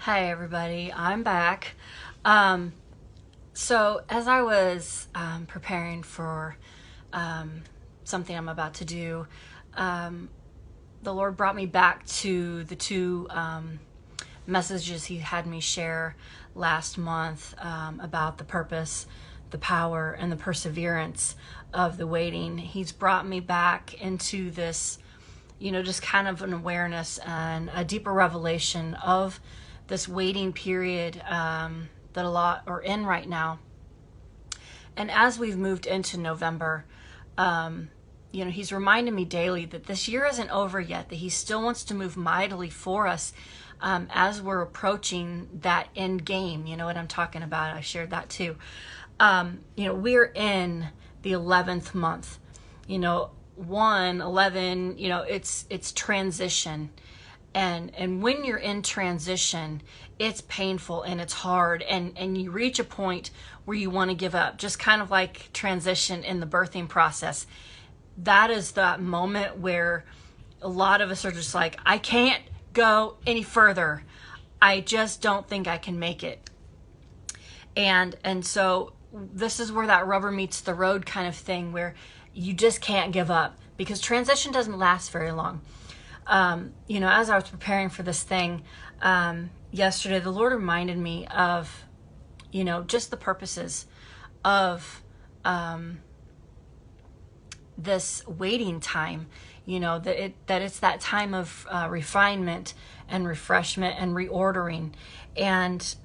Hi everybody, I'm back. So as I was preparing for something I'm about to do, the Lord brought me back to the two messages He had me share last month about the purpose, the power, and the perseverance of the waiting. He's brought me back into this, just kind of an awareness and a deeper revelation of this waiting period that a lot are in right now. And as we've moved into November, He's reminding me daily that this year isn't over yet, that He still wants to move mightily for us as we're approaching that end game. You know what I'm talking about? I shared that too. We're in the 11th month. 11, it's transition. And when you're in transition, it's painful and it's hard, and you reach a point where you want to give up, just kind of like transition in the birthing process. That is that moment where a lot of us are just like, I can't go any further. I just don't think I can make it. And so this is where that rubber meets the road kind of thing, where you just can't give up, because transition doesn't last very long. As I was preparing for this thing yesterday, the Lord reminded me of, just the purposes of this waiting time. That it's that time of refinement and refreshment and reordering, and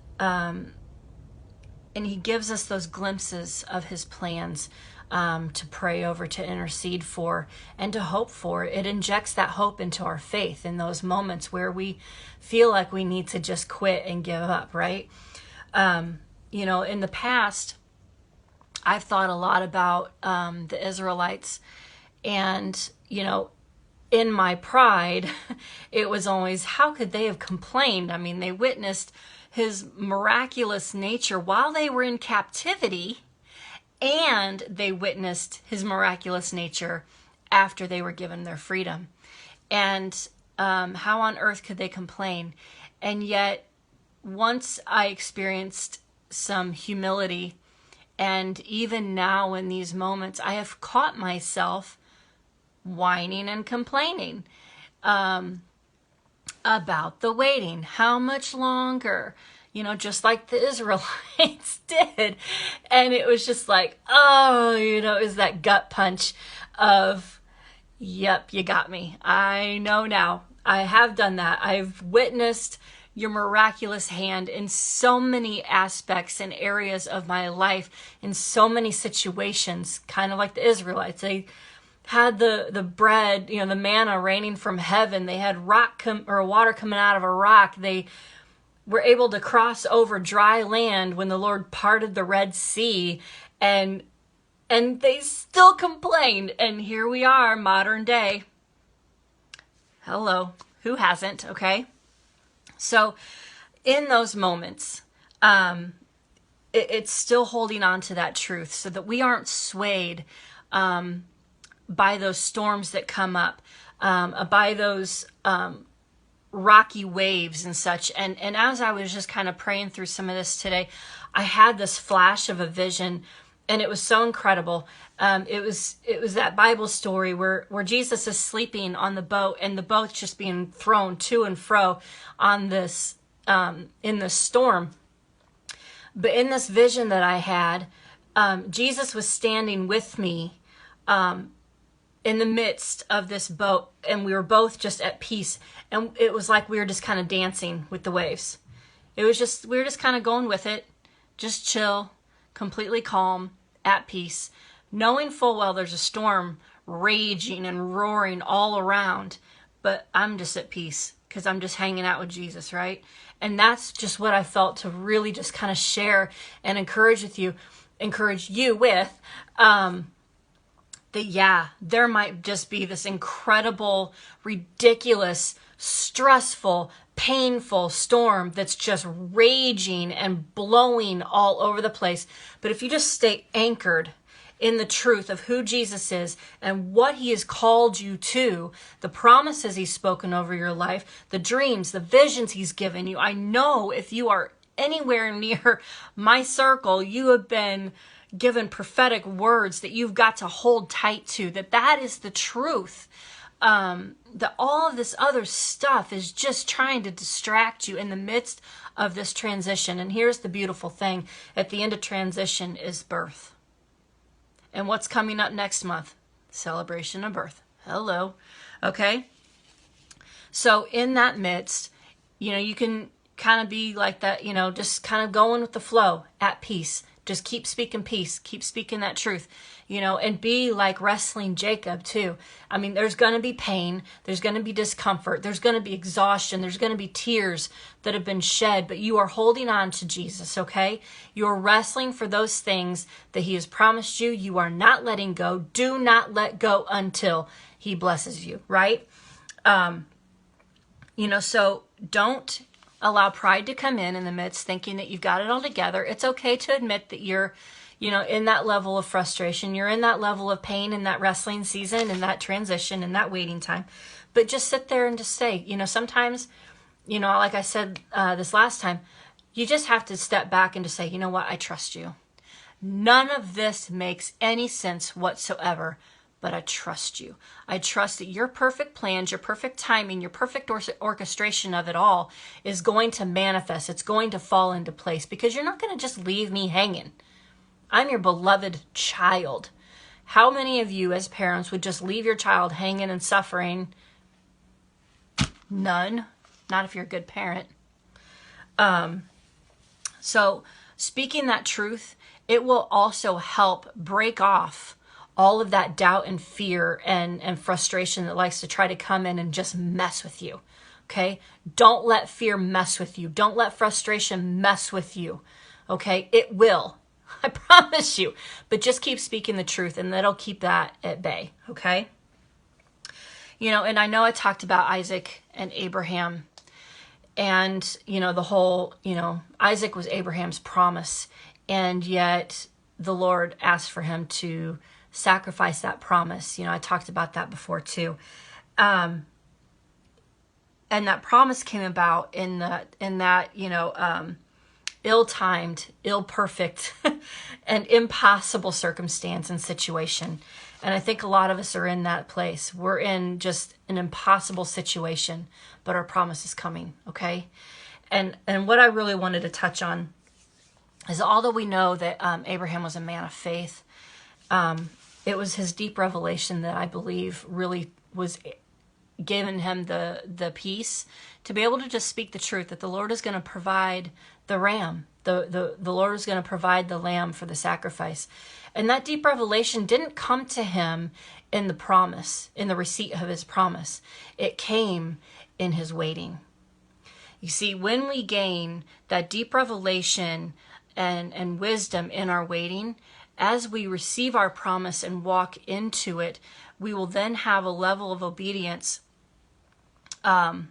He gives us those glimpses of His plans to pray over, to intercede for, and to hope for. It injects that hope into our faith in those moments where we feel like we need to just quit and give up, right? In the past, I've thought a lot about the Israelites, and, in my pride, it was always, how could they have complained? I mean, they witnessed His miraculous nature while they were in captivity, and they witnessed His miraculous nature after they were given their freedom. And how on earth could they complain? And yet, once I experienced some humility, and even now in these moments, I have caught myself whining and complaining about the waiting. How much longer? Just like the Israelites did. And it was just like, it was that gut punch of, yep, you got me. I know now. I have done that. I've witnessed Your miraculous hand in so many aspects and areas of my life, in so many situations, kind of like the Israelites. They had the bread, the manna raining from heaven. They had water coming out of a rock. They were able to cross over dry land when the Lord parted the Red Sea, and they still complained. And here we are, modern day. Hello, who hasn't, okay? So in those moments, it's still holding on to that truth so that we aren't swayed by those storms that come up, by those rocky waves and such. And as I was just kind of praying through some of this today, I had this flash of a vision, and it was so incredible. It was that Bible story where Jesus is sleeping on the boat, and the boat's just being thrown to and fro on this in this storm. But in this vision that I had, Jesus was standing with me in the midst of this boat, and we were both just at peace. And it was like we were just kind of dancing with the waves. We were just kind of going with it, just chill, completely calm, at peace, knowing full well there's a storm raging and roaring all around, but I'm just at peace because I'm just hanging out with Jesus, right? And that's just what I felt to really just kind of share and encourage you with, that, yeah, there might just be this incredible, ridiculous, stressful, painful storm that's just raging and blowing all over the place. But if you just stay anchored in the truth of who Jesus is and what he has called you to, the promises he's spoken over your life, the dreams, the visions he's given you. I know if you are anywhere near my circle, you have been given prophetic words that you've got to hold tight to, that is the truth. That all of this other stuff is just trying to distract you in the midst of this transition. And here's the beautiful thing. At the end of transition is birth. And what's coming up next month? Celebration of birth. Hello. Okay. So in that midst, you can kind of be like that, just kind of going with the flow, at peace. Just keep speaking peace, keep speaking that truth, and be like wrestling Jacob too. I mean, there's going to be pain, there's going to be discomfort, there's going to be exhaustion, there's going to be tears that have been shed, but you are holding on to Jesus, okay? You're wrestling for those things that he has promised you. You are not letting go. Do not let go until he blesses you, right? So don't allow pride to come in the midst, thinking that you've got it all together. It's okay to admit that you're, in that level of frustration. You're in that level of pain, in that wrestling season, in that transition, in that waiting time. But just sit there and just say, sometimes, like I said this last time, you just have to step back and just say, you know what, I trust you. None of this makes any sense whatsoever, but I trust you. I trust that your perfect plans, your perfect timing, your perfect orchestration of it all is going to manifest. It's going to fall into place because you're not going to just leave me hanging. I'm your beloved child. How many of you as parents would just leave your child hanging and suffering? None. Not if you're a good parent. So speaking that truth, it will also help break off all of that doubt and fear and frustration that likes to try to come in and just mess with you, okay? Don't let fear mess with you. Don't let frustration mess with you, okay? It will, I promise you. But just keep speaking the truth, and that'll keep that at bay, okay? And I know I talked about Isaac and Abraham, and, the whole, Isaac was Abraham's promise, and yet the Lord asked for him to sacrifice that promise. I talked about that before too. And that promise came about in that ill-timed, ill-perfect, and impossible circumstance and situation. And I think a lot of us are in that place. We're in just an impossible situation, but our promise is coming, okay? And what I really wanted to touch on is, although we know that Abraham was a man of faith, it was his deep revelation that I believe really was giving him the peace to be able to just speak the truth, that the Lord is going to provide the ram. The Lord is going to provide the lamb for the sacrifice. And that deep revelation didn't come to him in the promise, in the receipt of his promise. It came in his waiting. You see, when we gain that deep revelation and wisdom in our waiting, as we receive our promise and walk into it, we will then have a level of obedience. That's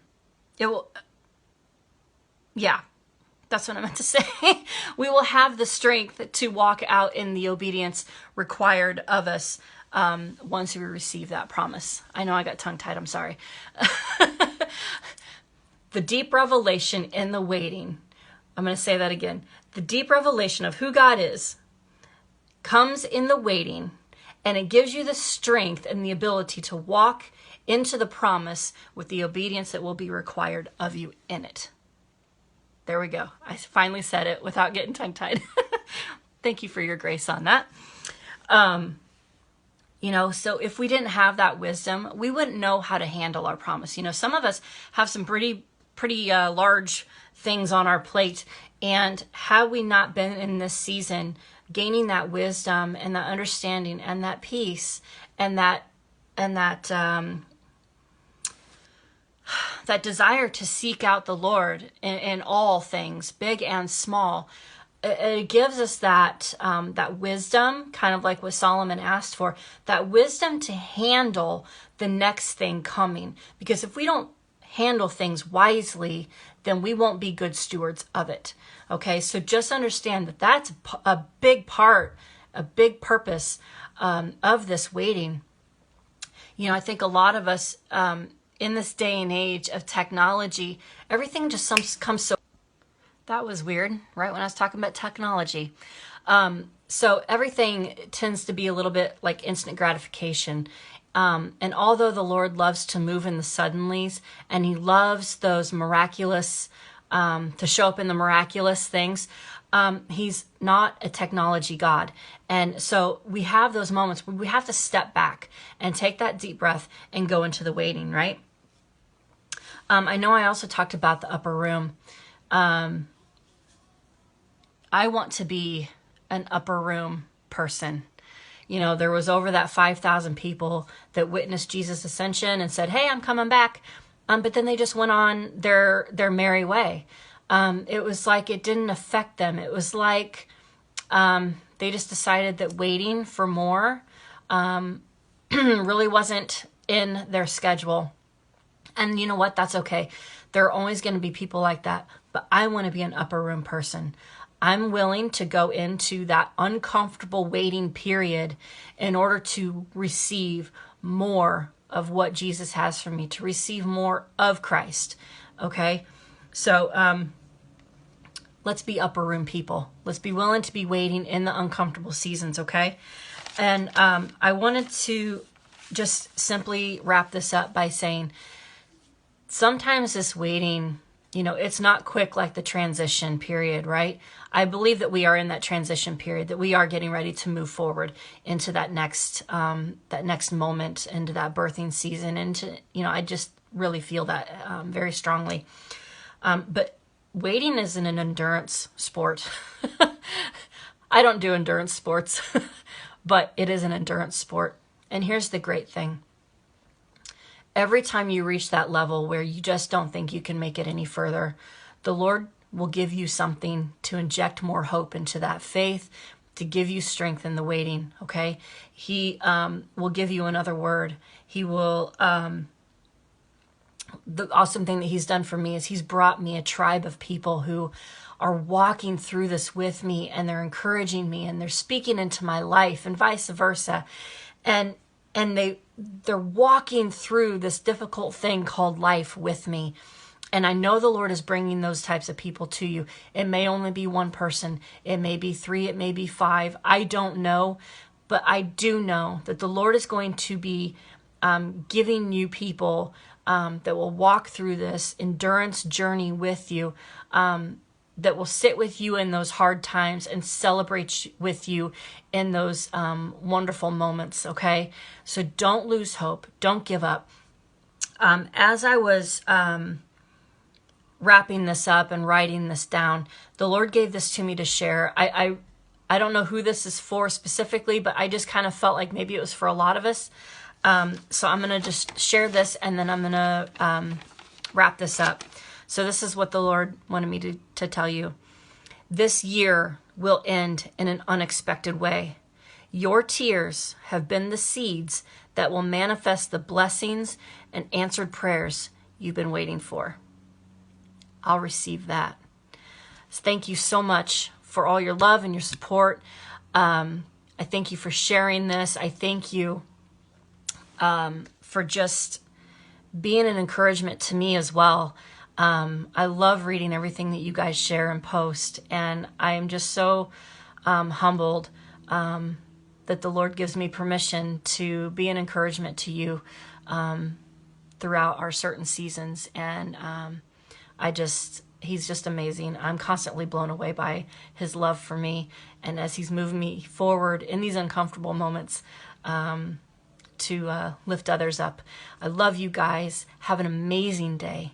what I meant to say. We will have the strength to walk out in the obedience required of us once we receive that promise. I know I got tongue-tied, I'm sorry. The deep revelation in the waiting, I'm going to say that again. The deep revelation of who God is comes in the waiting, and it gives you the strength and the ability to walk into the promise with the obedience that will be required of you in it. There we go. I finally said it without getting tongue-tied. Thank you for your grace on that. So if we didn't have that wisdom, we wouldn't know how to handle our promise. Some of us have some pretty large things on our plate, and had we not been in this season gaining that wisdom and that understanding and that peace and that desire to seek out the Lord in all things, big and small, it gives us that wisdom, kind of like what Solomon asked for, that wisdom to handle the next thing coming. Because if we don't handle things wisely, then we won't be good stewards of it. Okay, so just understand that that's a big part a big purpose of this waiting. You know, I think a lot of us in this day and age of technology, everything just comes so... That was weird, right when I was talking about technology. So everything tends to be a little bit like instant gratification. And although the Lord loves to move in the suddenlies, and he loves those miraculous, to show up in the miraculous things, he's not a technology God. And so we have those moments where we have to step back and take that deep breath and go into the waiting, right? I know I also talked about the upper room. I want to be an upper room person. You know, there was over that 5,000 people that witnessed Jesus' ascension and said, hey, I'm coming back. But then they just went on their merry way. It was like it didn't affect them. It was like they just decided that waiting for more really wasn't in their schedule. And you know what? That's okay. There are always going to be people like that. But I want to be an upper room person. I'm willing to go into that uncomfortable waiting period in order to receive more of what Jesus has for me, to receive more of Christ. Okay? So let's be upper room people. Let's be willing to be waiting in the uncomfortable seasons, okay? And I wanted to just simply wrap this up by saying, sometimes this waiting, you know, it's not quick like the transition period, right? I believe that we are in that transition period, that we are getting ready to move forward into that next moment, into that birthing season. Into, you know, I just really feel that very strongly. But waiting isn't an endurance sport. I don't do endurance sports, but it is an endurance sport. And here's the great thing. Every time you reach that level where you just don't think you can make it any further, the Lord will give you something to inject more hope into that faith, to give you strength in the waiting, okay? He will give you another word. He will, the awesome thing that he's done for me is he's brought me a tribe of people who are walking through this with me, and they're encouraging me, and they're speaking into my life, and vice versa. And they're walking through this difficult thing called life with me. And I know the Lord is bringing those types of people to you. It may only be one person. It may be 3. It may be 5. I don't know. But I do know that the Lord is going to be giving you people that will walk through this endurance journey with you, that will sit with you in those hard times and celebrate with you in those wonderful moments, okay? So don't lose hope. Don't give up. As I was wrapping this up and writing this down, the Lord gave this to me to share. I don't know who this is for specifically, but I just kind of felt like maybe it was for a lot of us. So I'm going to just share this, and then I'm going to wrap this up. So this is what the Lord wanted me to tell you. This year will end in an unexpected way. Your tears have been the seeds that will manifest the blessings and answered prayers you've been waiting for. I'll receive that. Thank you so much for all your love and your support. I thank you for sharing this. I thank you for just being an encouragement to me as well. I love reading everything that you guys share and post, and I am just so humbled that the Lord gives me permission to be an encouragement to you throughout our certain seasons. And he's just amazing. I'm constantly blown away by his love for me, and as he's moving me forward in these uncomfortable moments, to lift others up. I love you guys. Have an amazing day.